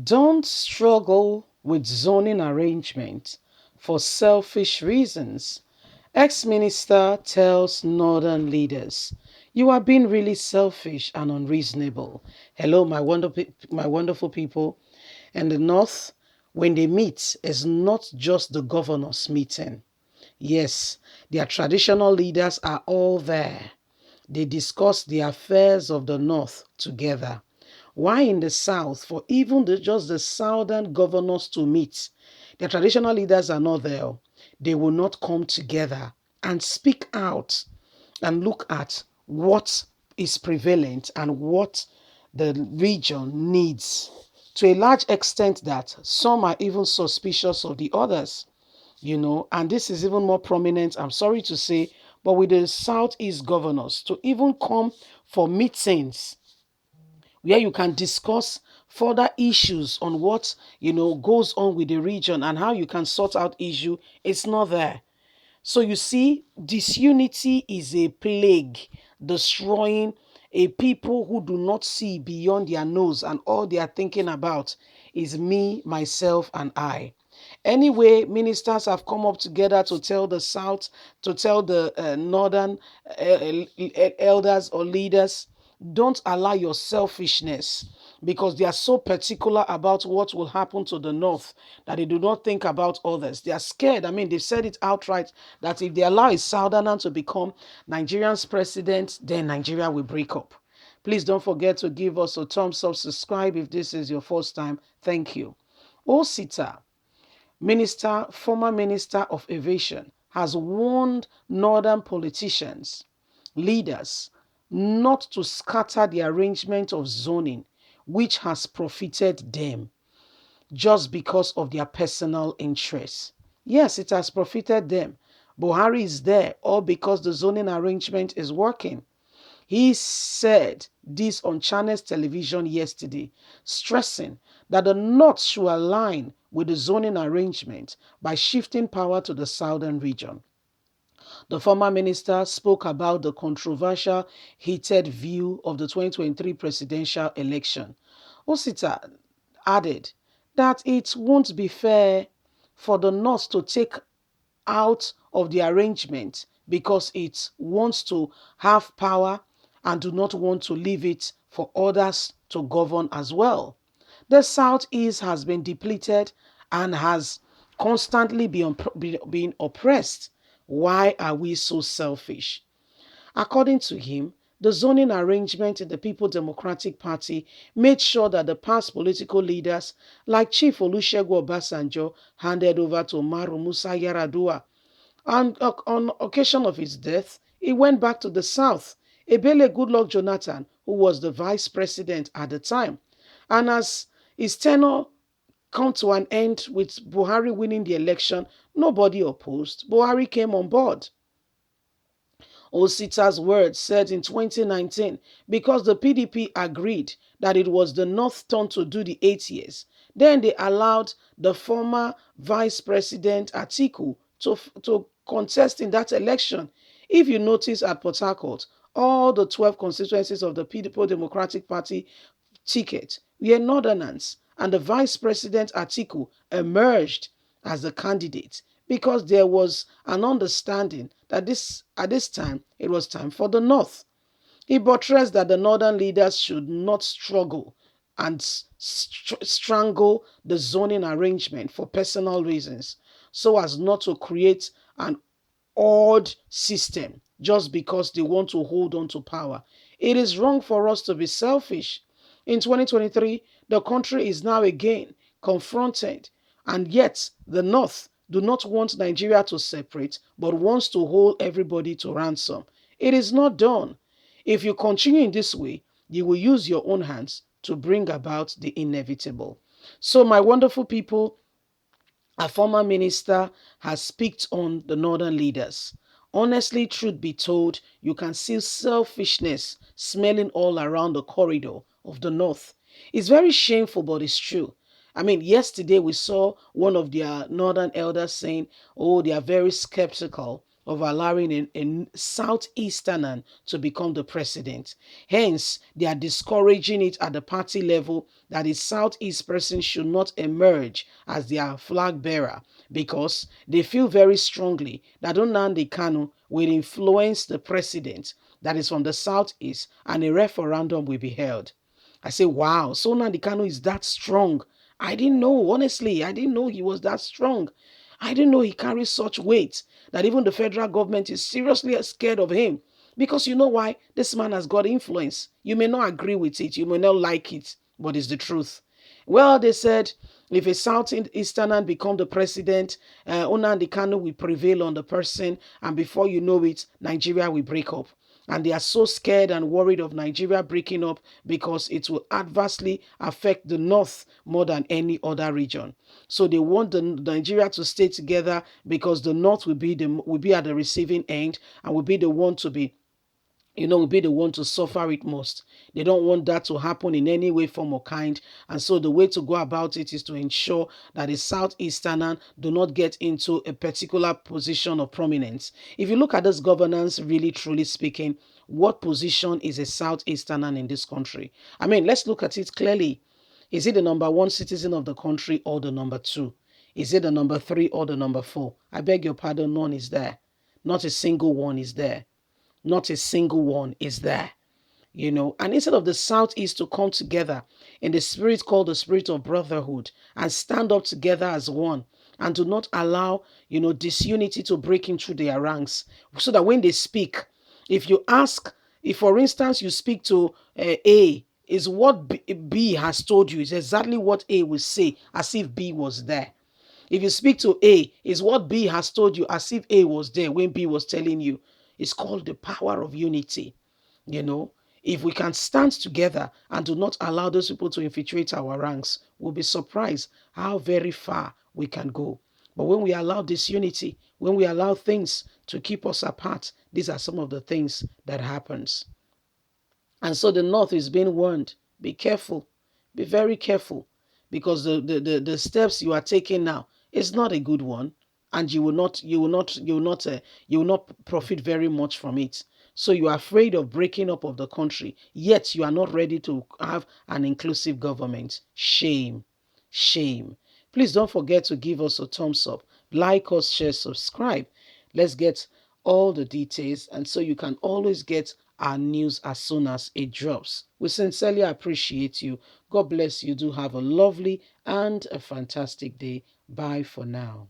Don't struggle with zoning arrangements for selfish reasons. Ex-minister tells northern leaders, "You are being really selfish and unreasonable." Hello, my wonderful people. And the north, when they meet, is not just the governors meeting. Yes, their traditional leaders are all there. They discuss the affairs of the north together. Why in the south, for even just the southern governors to meet, their traditional leaders are not there. They will not come together and speak out and look at what is prevalent and what the region needs. To a large extent that some are even suspicious of the others, and this is even more prominent, I'm sorry to say, but with the Southeast governors to even come for meetings where you can discuss further issues on what goes on with the region and how you can sort out issue. It's not there. So you see, disunity is a plague destroying a people who do not see beyond their nose, and all they are thinking about is me, myself, and I. Anyway, ministers have come up together to tell the South, to tell the northern elders or leaders, don't allow your selfishness, because they are so particular about what will happen to the north that they do not think about others. They are scared. I mean, they've said it outright that if they allow a southerner to become Nigerian's president, then Nigeria will break up. Please don't forget to give us a thumbs up, subscribe if this is your first time. Thank you. Osita, former Minister of Aviation, has warned northern politicians, leaders, not to scatter the arrangement of zoning, which has profited them just because of their personal interests. Yes, it has profited them. Buhari is there all because the zoning arrangement is working. He said this on Channels Television yesterday, stressing that the North should align with the zoning arrangement by shifting power to the southern region. The former minister spoke about the controversial, heated view of the 2023 presidential election. Osita added that it won't be fair for the North to take out of the arrangement because it wants to have power and do not want to leave it for others to govern as well. The Southeast has been depleted and has constantly been oppressed. Why are we so selfish? According to him, the zoning arrangement in the People Democratic Party made sure that the past political leaders like Chief Olusegun Obasanjo handed over to Umaru Musa Yar'Adua. And on occasion of his death, he went back to the south. Ebele Goodluck Jonathan, who was the vice president at the time, and as his tenure come to an end with Buhari winning the election, nobody opposed. Buhari came on board. Osita's words said in 2019, because the PDP agreed that it was the North's turn to do the 8 years, then they allowed the former Vice President Atiku to contest in that election. If you notice at Port Harcourt, all the 12 constituencies of the People Democratic Party ticket were Northerners, and the Vice President Atiku emerged as the candidate because there was an understanding that at this time it was time for the North. He buttressed that the Northern leaders should not struggle and strangle the zoning arrangement for personal reasons, so as not to create an odd system just because they want to hold on to power. It is wrong for us to be selfish. In 2023, the country is now again confronted, and yet the North do not want Nigeria to separate, but wants to hold everybody to ransom. It is not done. If you continue in this way, you will use your own hands to bring about the inevitable. So, my wonderful people, a former minister has picked on the northern leaders. Honestly, truth be told, you can see selfishness smelling all around the corridor of the north. It's very shameful, but it's true. I mean, yesterday we saw one of their northern elders saying, oh, they are very skeptical of allowing a southeasterner to become the president. Hence, they are discouraging it at the party level that a southeast person should not emerge as their flag bearer because they feel very strongly that Nnamdi Kanu will influence the president that is from the southeast and a referendum will be held. I say, wow, so Nnamdi Kanu is that strong. I didn't know, honestly, I didn't know he was that strong. I didn't know he carries such weight that even the federal government is seriously scared of him. Because you know why? This man has got influence. You may not agree with it, you may not like it, but it's the truth. Well, they said if a Southeasterner become the president, Nnamdi Kanu will prevail on the person, and before you know it, Nigeria will break up. And they are so scared and worried of Nigeria breaking up because it will adversely affect the North more than any other region. So they want Nigeria to stay together because the North will be at the receiving end and will be the one to be will be the one to suffer it most. They don't want that to happen in any way, form, or kind. And so the way to go about it is to ensure that the Southeasterner do not get into a particular position of prominence. If you look at this governance, really, truly speaking, what position is a Southeasterner in this country? I mean, let's look at it clearly. Is it the number one citizen of the country or the number two? Is it the number three or the number four? I beg your pardon, none is there. Not a single one is there. Not a single one is there. And instead of the Southeast to come together in the spirit called the spirit of brotherhood and stand up together as one and do not allow, disunity to break into their ranks so that when they speak, if you ask, if for instance you speak to A, is what B has told you, is exactly what A will say as if B was there. If you speak to A, is what B has told you as if A was there when B was telling you. It's called the power of unity. You know, if we can stand together and do not allow those people to infiltrate our ranks, we'll be surprised how very far we can go. But when we allow disunity, when we allow things to keep us apart, these are some of the things that happens. And so the North is being warned. Be careful. Be very careful. Because the steps you are taking now is not a good one. And you will not profit very much from it. So you are afraid of breaking up of the country, yet you are not ready to have an inclusive government. Shame. Shame. Please don't forget to give us a thumbs up, like us, share, subscribe. Let's get all the details, and so you can always get our news as soon as it drops. We sincerely appreciate you. God bless you. Do have a lovely and a fantastic day. Bye for now.